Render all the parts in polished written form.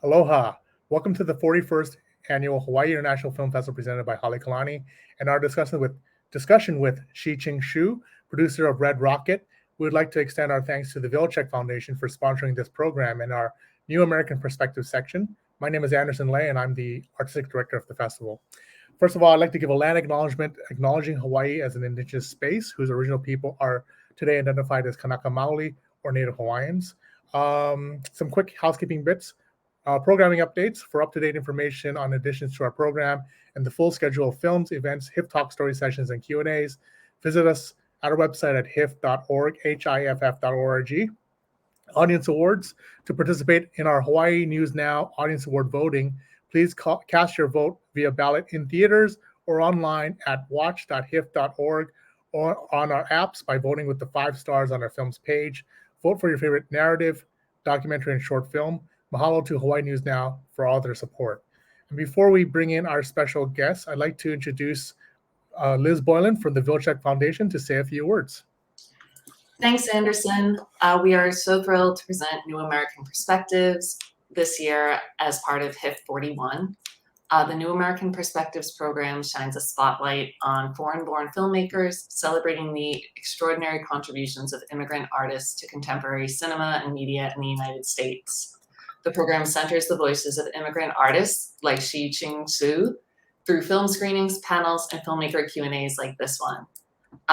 Aloha. Welcome to the 41st Annual Hawaii International Film Festival presented by Halekulani and our discussion with Shih-Ching Shu, producer of Red Rocket. We would like to extend our thanks to the Vilcek Foundation for sponsoring this program and our New American Perspective section. My name is Anderson Lay, and I'm the artistic director of the festival. First of all, I'd like to give a land acknowledgement acknowledging Hawaii as an indigenous space whose original people are today identified as Kanaka Maoli or Native Hawaiians. Some quick housekeeping bits. Programming updates. For up-to-date information on additions to our program and the full schedule of films, events, HIF Talk story sessions, and Q&As, visit us at our website at hiff.org, hiff.org. Audience awards. To participate in our Hawaii News Now Audience Award voting, please cast your vote via ballot in theaters or online at watch.hiff.org or on our apps by voting with the 5 stars on our film's page. Vote for your favorite narrative, documentary, and short film. Mahalo to Hawaii News Now for all their support. And before we bring in our special guests, I'd like to introduce Liz Boylan from the Vilcek Foundation to say a few words. Thanks, Anderson. We are so thrilled to present New American Perspectives this year as part of HIFF41. The New American Perspectives program shines a spotlight on foreign-born filmmakers, celebrating the extraordinary contributions of immigrant artists to contemporary cinema and media in the United States. The program centers the voices of immigrant artists like Shih-Ching Tsou through film screenings, panels, and filmmaker Q&As like this one.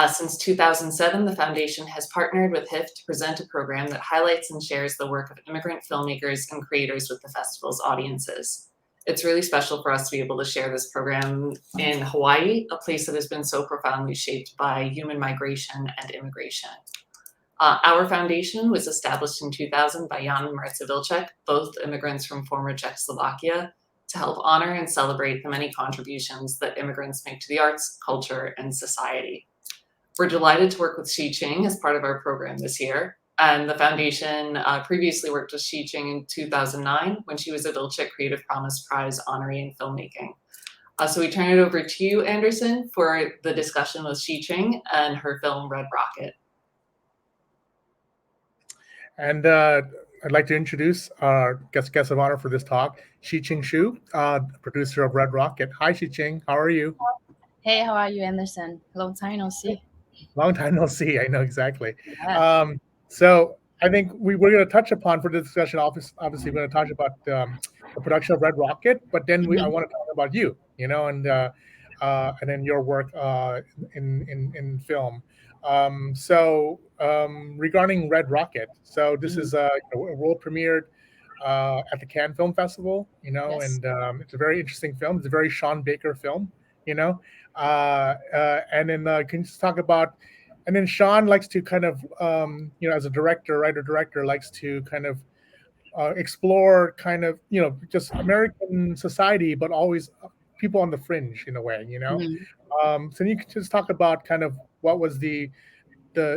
Since 2007, the foundation has partnered with HIFF to present a program that highlights and shares the work of immigrant filmmakers and creators with the festival's audiences. It's really special for us to be able to share this program in Hawaii, a place that has been so profoundly shaped by human migration and immigration. Our foundation was established in 2000 by Jan and Marta Vilcek, both immigrants from former Czechoslovakia, to help honor and celebrate the many contributions that immigrants make to the arts, culture, and society. We're delighted to work with Shih-Ching as part of our program this year. And the foundation previously worked with Shih-Ching in 2009 when she was a Vilcek Creative Promise Prize honoree in filmmaking. So we turn it over to you, Anderson, for the discussion with Shih-Ching and her film Red Rocket. And I'd like to introduce our guest of honor for this talk, Shih-Ching Shu, producer of Red Rocket. Hi, Shih-Ching. How are you? Hey, how are you, Anderson? Long time no see. Long time no see. I know exactly. Yeah. So I think we're going to touch upon for the discussion. Obviously, we're going to talk about the production of Red Rocket, but then I want to talk about you, and then your work in film. Regarding Red Rocket, so this is a world premiered at the Cannes Film Festival, Yes. and it's a very interesting film. It's a very Sean Baker film, and then can you just talk about, and then Sean likes to kind of, as a writer-director, likes to kind of explore kind of, just American society, but always people on the fringe in a way, So you could just talk about kind of what was the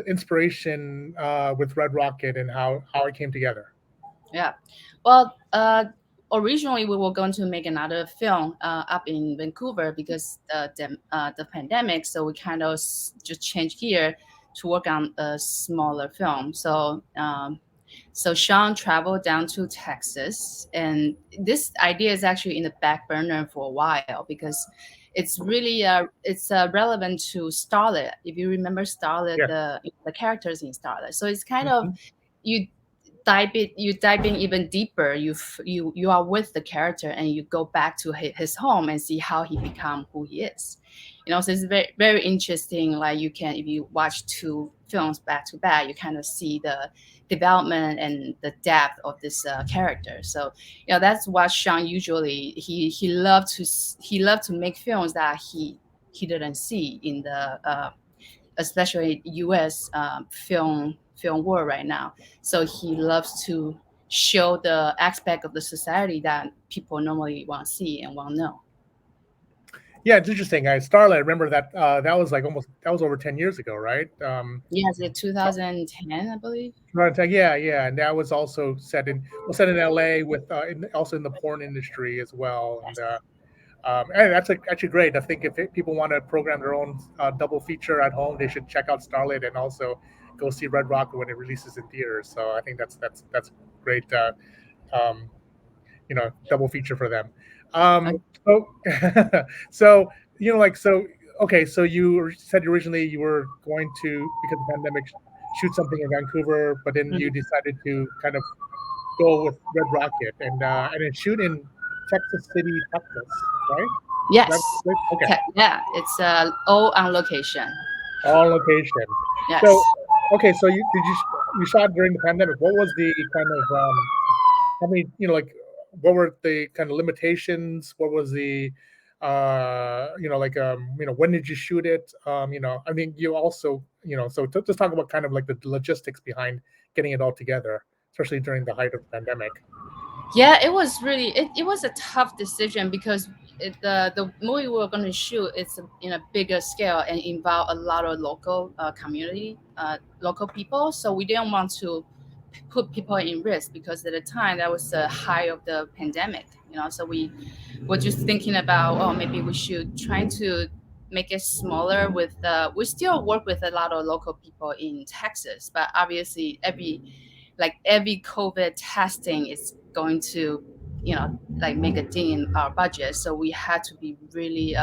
inspiration with Red Rocket and how it came together. Yeah. Well, originally we were going to make another film up in Vancouver because the pandemic. So we kind of just changed gear to work on a smaller film. So Sean traveled down to Texas, and this idea is actually in the back burner for a while because it's really relevant to Starlet. If you remember Starlet, Yeah. the characters in Starlet. So it's kind of you dive in even deeper. You are with the character and you go back to his home and see how he become who he is. So it's very, very interesting. Like if you watch 2 films back to back, you kind of see the development and the depth of this character. So that's what Sean usually he loved to make films that he didn't see in the especially U.S. film world right now. So he loves to show the aspect of the society that people normally want to see and want to know. Yeah, it's interesting. Starlight, I remember that that was over 10 years ago, right? Yes, 2010, I believe. Yeah, and that was also set in LA with also in the porn industry as well, and that's actually great. I think if people want to program their own double feature at home, they should check out Starlight and also go see Red Rocket when it releases in theaters. So I think that's great. double feature for them. So, so okay, so you said originally you were going to, because of the pandemic, shoot something in Vancouver, but then you decided to kind of go with Red Rocket and then shoot in Texas City, Texas, right? Yes. Okay. Yeah, it's all on location. On location. Yes. So, okay, so you shot during the pandemic. What was the kind of I mean, what were the kind of limitations? What was the when did you shoot it? I mean, you also, so just talk about kind of like the logistics behind getting it all together, especially during the height of the pandemic. Yeah, it was really it was a tough decision because the movie we were going to shoot is in a bigger scale and involve a lot of local community, local people. So we didn't want to put people in risk because at the time that was the height of the pandemic. So we were just thinking about, oh, maybe we should try to make it smaller. With we still work with a lot of local people in Texas, but obviously every COVID testing is going to like make a ding in our budget, so we had to be really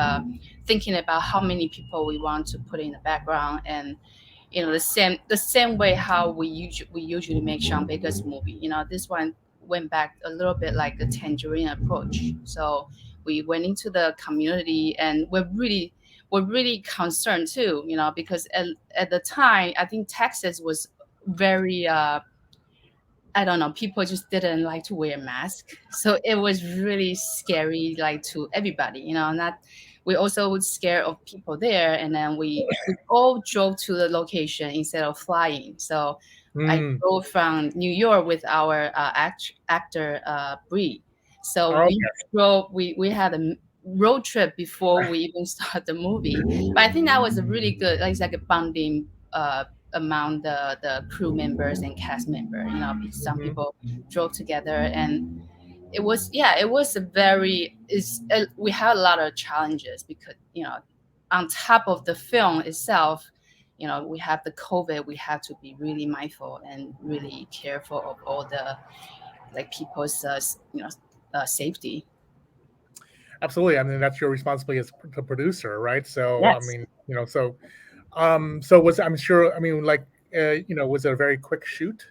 thinking about how many people we want to put in the background. And the same way how we usually make Sean Baker's movie. This one went back a little bit like the Tangerine approach. So we went into the community, and we're really concerned too, because at the time I think Texas was very I don't know, people just didn't like to wear a mask. So it was really scary, like to everybody, not we also was scared of people there. And then we all drove to the location instead of flying. So I drove from New York with our actor, Bree. So we had a road trip before we even start the movie. But I think that was a really good, like a bonding among the crew members and cast member. Some people drove together, and it was we had a lot of challenges because on top of the film itself, we have the COVID. We have to be really mindful and really careful of all the people's safety. Absolutely. I mean, that's your responsibility as the producer, right? So Yes. I mean, so was, I'm sure, I mean, was it a very quick shoot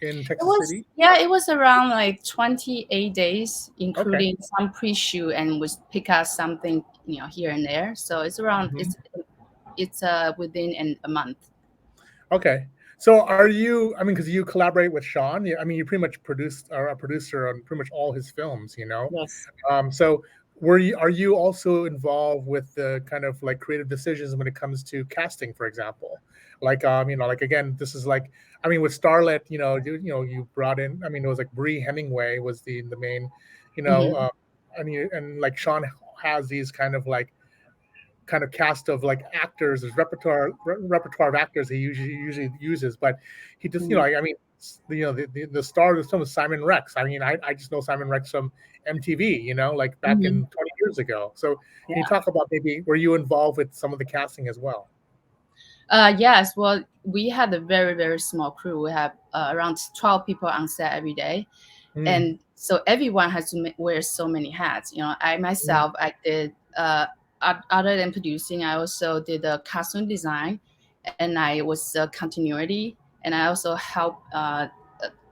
in Texas City? Yeah, it was around like 28 days, including some pre-shoot, and we pick out something here and there. So it's around it's within a month. Okay. So are you, I mean, because you collaborate with Sean, I mean, you pretty much are a producer on pretty much all his films, Yes. So are you also involved with the kind of like creative decisions when it comes to casting, for example? Like, again, this is like, I mean, with Starlet, you brought in, I mean, it was like Bree Hemingway was the main, and like Sean has these kind of cast of like actors, there's repertoire of actors he usually uses, but he just, I mean, the star of the film is Simon Rex. I mean, I just know Simon Rex from MTV, like back in 20 years ago. So can you talk about, maybe were you involved with some of the casting as well? Yes. Well, we had a very, very small crew. We have around 12 people on set every day. And so everyone has to wear so many hats. I myself, I did, other than producing, I also did the costume design, and I was continuity, and I also helped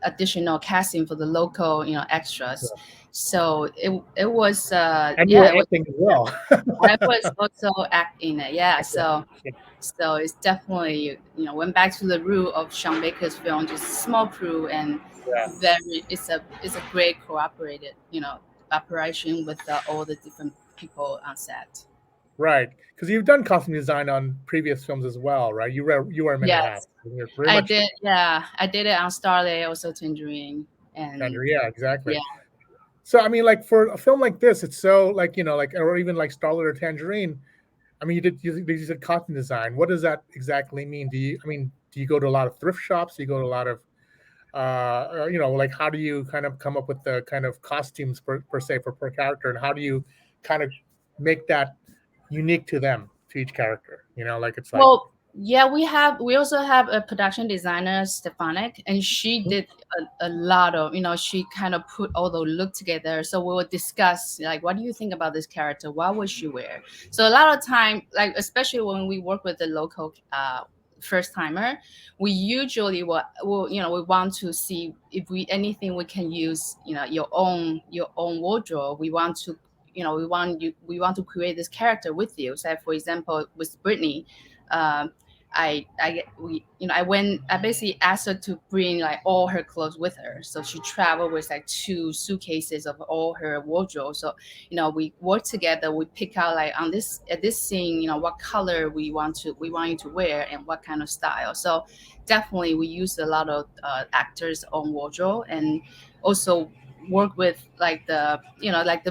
additional casting for the local, extras. So it was and you were acting as well. I was also acting it. Yeah. So it's definitely, went back to the root of Sean Baker's film, just small crew, and it's a great cooperated, operation with all the different people on set. Right, because you've done costume design on previous films as well, right? You wear many hats. I did. Yeah, I did it on Starlet, also Tangerine, and yeah, exactly. Yeah. So I mean, like for a film like this, it's so like, or even like Starlet or Tangerine. I mean, you said costume design. What does that exactly mean? Do you go to a lot of thrift shops? Do you go to a lot of, like, how do you kind of come up with the kind of costumes per se for per character, and how do you kind of make that unique to them, to each character? Like, it's like, well, Yeah, we also have a production designer, Stefanik, and she did a lot of, she kind of put all the look together. So we would discuss like, what do you think about this character? What would she wear? So a lot of time, like especially when we work with the local first timer, we usually we want to see if we anything we can use, your own wardrobe. We want to, we want to create this character with you. So for example, with Brittany, um, I basically asked her to bring like all her clothes with her. So she traveled with like 2 suitcases of all her wardrobe. So, we work together, we pick out like on at this scene, what color we want you to wear and what kind of style. So definitely we use a lot of actors' own wardrobe, and also work with like the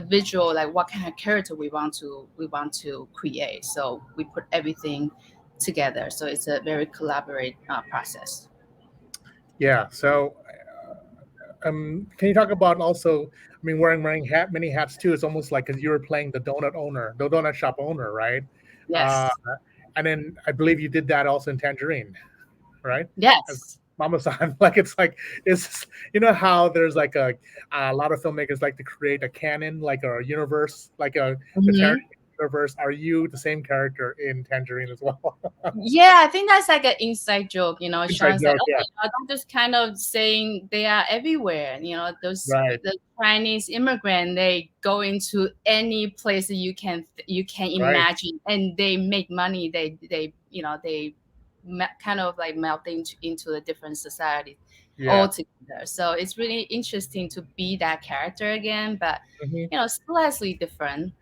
visual, like what kind of character we want to create. So we put everything together. So it's a very collaborative process. Yeah. So, can you talk about also? I mean, wearing many hats too. It's almost like because you were playing the donut shop owner, right? Uh, Yes. and then I believe you did that also in Tangerine, right? As Yes. Mama-san, like it's how there's like a lot of filmmakers like to create a canon, like a universe, like the Mhm. Tarantino universe. Are you the same character in Tangerine as well? Yeah, I think that's like an inside joke. Inside Sean said, joke, "Oh, yeah, I'm just kind of saying they are everywhere." Those right, the Chinese immigrant, they go into any place that you can right, imagine, and they make money. They kind of like melt into a different society yeah, altogether. So it's really interesting to be that character again, but hmm, slightly different.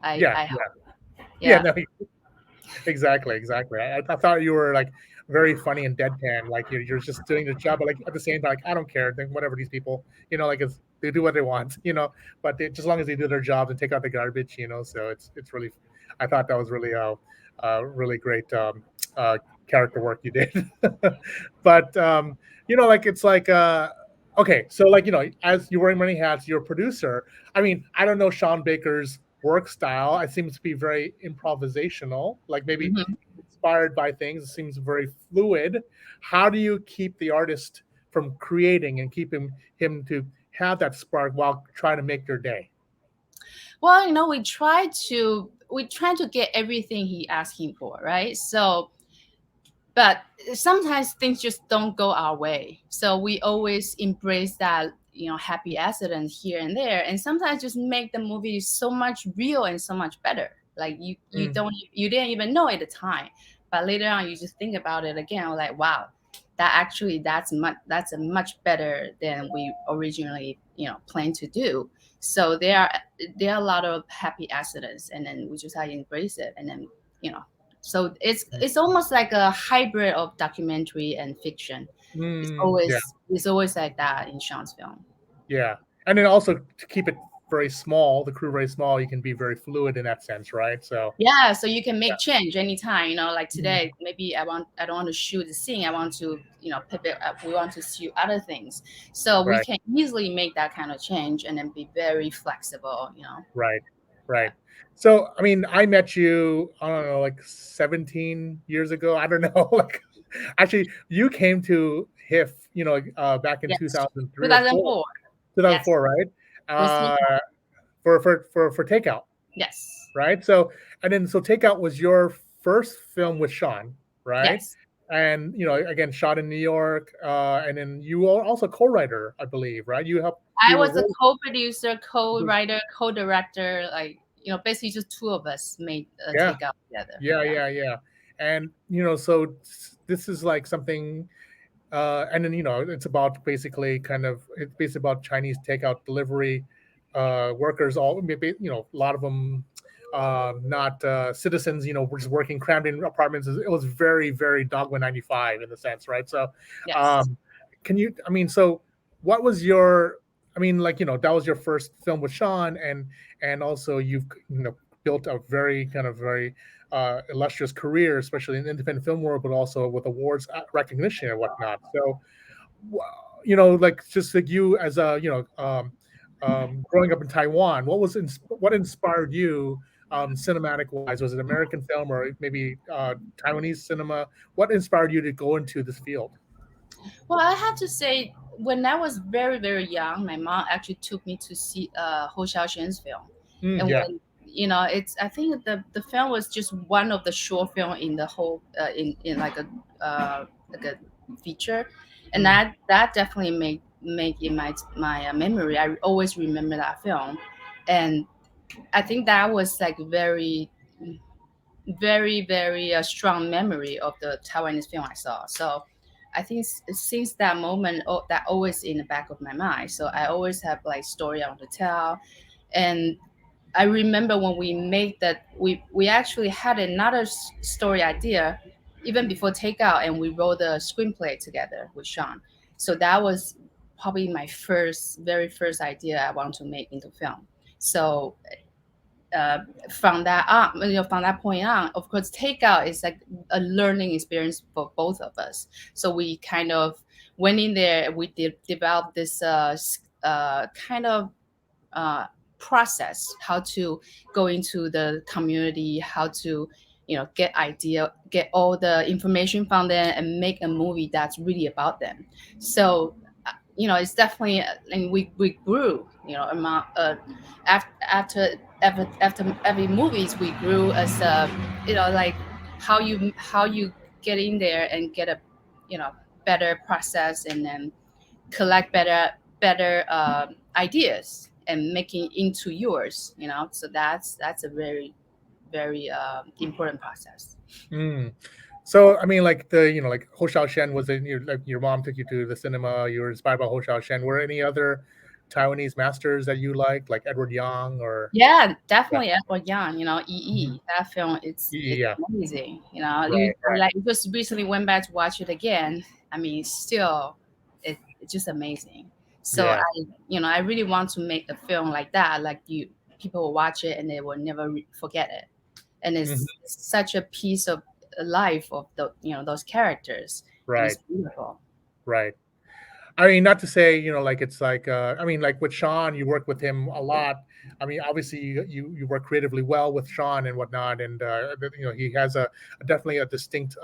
yeah, I yeah, hope. yeah. Yeah. No, exactly, exactly. I thought you were like very funny and deadpan, like you're just doing the job, but like at the same time, like I don't care, then whatever these people, like they do what they want, but just as long as they do their jobs and take out the garbage, so it's really, I thought that was really really great uh, character work you did, but like it's like okay, so like as you're wearing many hats, you're a producer. I mean, I don't know Sean Baker's work style. It seems to be very improvisational, like maybe Mhm. inspired by things. It seems very fluid. How do you keep the artist from creating and keep him to have that spark while trying to make your day? Well, we try to get everything he asking for, right? So, but sometimes things just don't go our way. So we always embrace that, happy accident here and there, and sometimes just make the movie so much real and so much better. Like Mm, you didn't even know at the time, but later on you just think about it again, like wow, that's a much better than we originally planned to do. So there are a lot of happy accidents, and then we just have to embrace it, and then you know so it's almost like a hybrid of documentary and fiction. It's yeah, always it's always like that in Sean's film. yeah, and then also to keep it very small, the crew very small, you can be very fluid in that sense, right? So Yeah, so you can yeah, make change anytime. Like mm, today, maybe I don't want to shoot the scene. I want to pivot. We want to shoot other things. So we right. can easily make that kind of change and then be very flexible. Right, Yeah. right. So, I mean, I met you, I don't know, like 17 years ago. I don't know. Like, actually, you came to HIF, back in Yes. 2003 or four, 2004. Yes. 2004, right? With takeout. For Takeout, Yes. right? So, and then so Takeout was your first film with Sean, right? Yes. And again, shot in New York, and then you are also co-writer, I believe, right? I You was a were co-producer, co-writer, co-director. Like basically just two of us made a yeah. takeout together. Yeah, Yeah. yeah, yeah. And so this is like something and then it's about basically it's basically about Chinese takeout delivery workers, all maybe a lot of them not citizens, were just working crammed in apartments. It was very, very Dogma 95 in the sense, right? So Yes. um can you, I mean, so what was your, I mean, like, that was your first film with Sean, and also you've built a very very illustrious career, especially in the independent film world, but also with awards recognition and whatnot. So, like just like you as a growing up in Taiwan, what inspired you cinematic wise? Was it American film or maybe Taiwanese cinema? What inspired you to go into this field? Well, I have to say, when I was very, very young, my mom actually took me to see Hou Xiaoxian's film. And Yeah. when, I think the film was just one of the short film in the whole, in like a feature. And that definitely make in my memory. I always remember that film. And I think that was like very, very, very strong memory of the Taiwanese film I saw. So I think since that moment, that always in the back of my mind. So I always have like story I want to tell. And I remember when we made that, we actually had another story idea even before takeout, and we wrote the screenplay together with Sean. So that was probably my very first idea I want to make into film. So from that on, from that point on, of course, takeout is like a learning experience for both of us. So we kind of went in there. We developed this kind of process, how to go into the community, how to get all the information from them, and make a movie that's really about them. So it's definitely, and we grew, among after every movies, we grew as like how you get in there and get a better process, and then collect better ideas and making into yours. So that's a very, very important process. So I mean, like like Hou Xiaoshan was in your mom took you to the cinema. You were inspired by Hou Xiaoshan. Were any other Taiwanese masters that you like Edward Yang or? Yeah, definitely Edward Yang, that film, it's Yeah, amazing. right, Like you just recently went back to watch it again. I mean, still, it's just amazing. So yeah, I really want to make a film like that. Like people will watch it and they will never forget it. And it's such a piece of life of those characters, and right, it's beautiful. right. I mean, not to say, like it's like, I mean, like with Sean, you work with him a lot. I mean, obviously, you work creatively well with Sean and whatnot, and he has a definitely a distinct,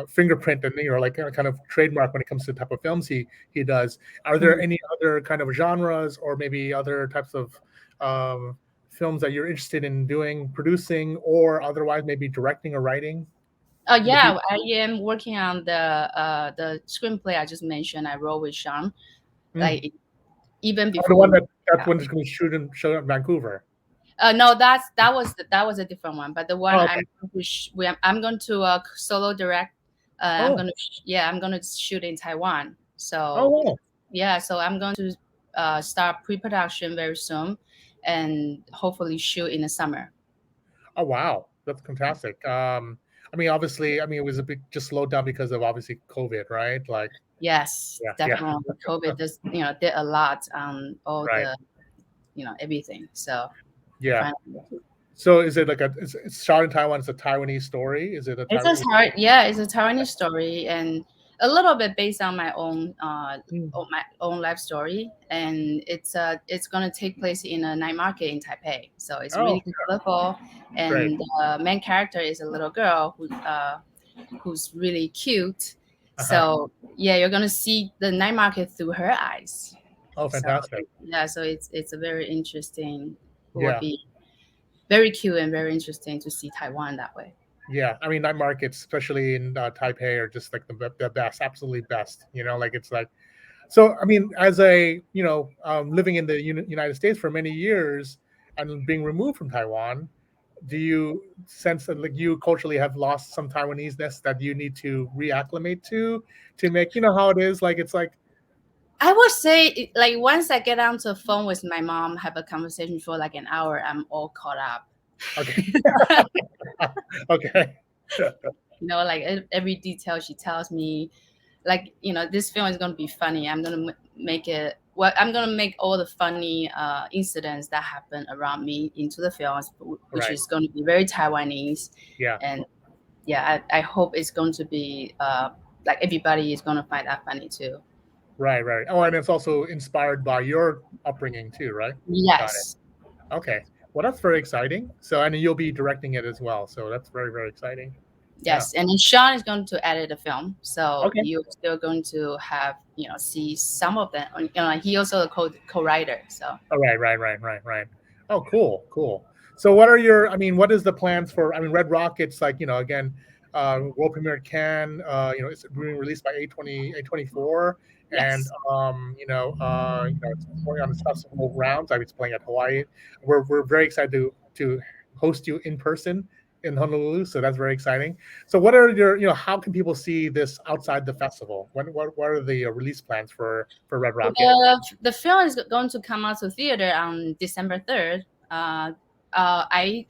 fingerprint and like a kind of trademark when it comes to the type of films he does. Are there any other kind of genres or maybe other types of films that you're interested in doing, producing, or otherwise maybe directing or writing? Yeah, I am working on the screenplay I just mentioned. I wrote with Sean, Mm. like even Oh, the before one we. that's when it's going to show in Vancouver. No, that was a different one. But the one Oh, okay. I'm going to solo direct. Oh. I'm going to shoot in Taiwan. Oh, So wow. yeah, so I'm going to start pre-production very soon, and hopefully shoot in the summer. Oh, wow. That's fantastic. I mean, obviously, I mean, it was a bit just slowed down because of obviously COVID, right? Like, Yes, yeah, definitely. COVID just did a lot on all right. the everything. So Yeah. finally. So is it like it's shot in Taiwan? It's a Taiwanese story? Is it a Taiwanese? It's a Taiwanese story, and a little bit based on my own life story. And it's gonna take place in a night market in Taipei. So it's Oh, really colorful, great. and the main character is a little girl who's really cute. So yeah, you're gonna see the night market through her eyes. Oh, So fantastic. yeah, so it's a very interesting. It would Yeah. be very cute and very interesting to see Taiwan that way. Yeah. I mean, night markets, especially in Taipei, are just like the best, absolutely best. Like it's like, so, I mean, as a, living in the United States for many years and being removed from Taiwan, do you sense that like you culturally have lost some Taiwanese-ness that you need to reacclimate to make, how it is? Like, it's like, I would say, like, once I get onto the phone with my mom, have a conversation for like an hour, I'm all caught up. okay. Okay. Like every detail she tells me, like, this film is going to be funny. I'm going to make it. Well, I'm going to make all the funny incidents that happen around me into the films, which Right. is going to be very Taiwanese. Yeah. And yeah, I hope it's going to be like everybody is going to find that funny too. Right. Oh, and it's also inspired by your upbringing too, right? Yes. Okay. Well, that's very exciting. So, and you'll be directing it as well. So that's very, very exciting. Yes, and then Sean is going to edit the film, so Okay. you're still going to have see some of them. He also a co-writer, so. Oh, right. Oh, cool. So what are your, I mean, what is the plans for, I mean, Red Rocket's like, again, world premiere at Cannes, it's being released by A24 and, Yes. it's going on its festival rounds. I was playing at Hawaii. We're very excited to host you in person in Honolulu. So that's very exciting. So what are your, how can people see this outside the festival? What are the release plans for Red Rocket? The film is going to come out to theater on December 3rd. I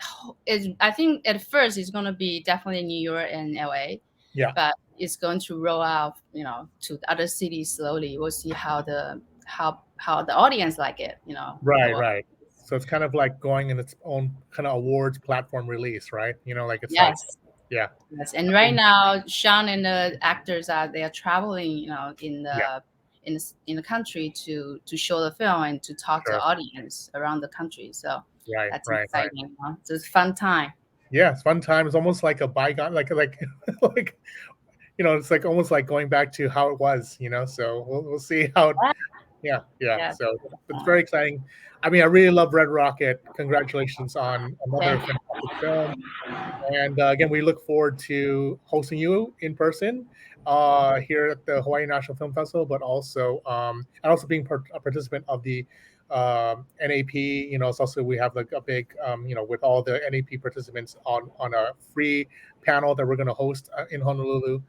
think at first it's going to be definitely New York and LA. Yeah. But it's going to roll out, to other cities slowly. We'll see how the audience like it, Right. So it's kind of like going in its own kind of awards platform release, right? Like it's yes. Yeah. Yes, and right now, Sean and the actors they are traveling, in the country to show the film and to talk to audience around the country. So that's exciting. Huh? So it's a fun time. Yeah, it's fun time. It's almost like a bygone, like it's like almost like going back to how it was, So we'll see how. Yeah. So it's very exciting. I mean, I really love Red Rocket. Congratulations on another fantastic film. And again, we look forward to hosting you in person here at the Hawaii National Film Festival, but also and also being a participant of the NAP. It's also we have like a big with all the NAP participants on a free panel that we're going to host in Honolulu.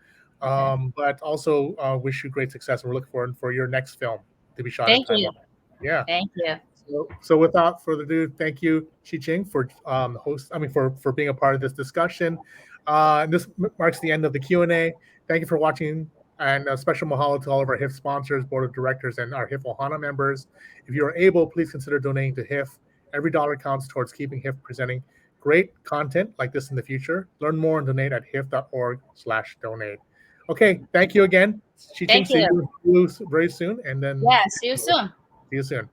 But also wish you great success, and we're looking forward for your next film to be shot in Taiwan. Yeah. Thank you. So without further ado, thank you, Shih-Ching, for for being a part of this discussion. This marks the end of the Q&A. Thank you for watching, and a special mahalo to all of our HIFF sponsors, board of directors, and our HIFF Ohana members. If you are able, please consider donating to HIFF. Every dollar counts towards keeping HIFF presenting great content like this in the future. Learn more and donate at hiff.org/donate. Okay, thank you again, Shih-Ching. See you very soon, and then see you soon. See you soon.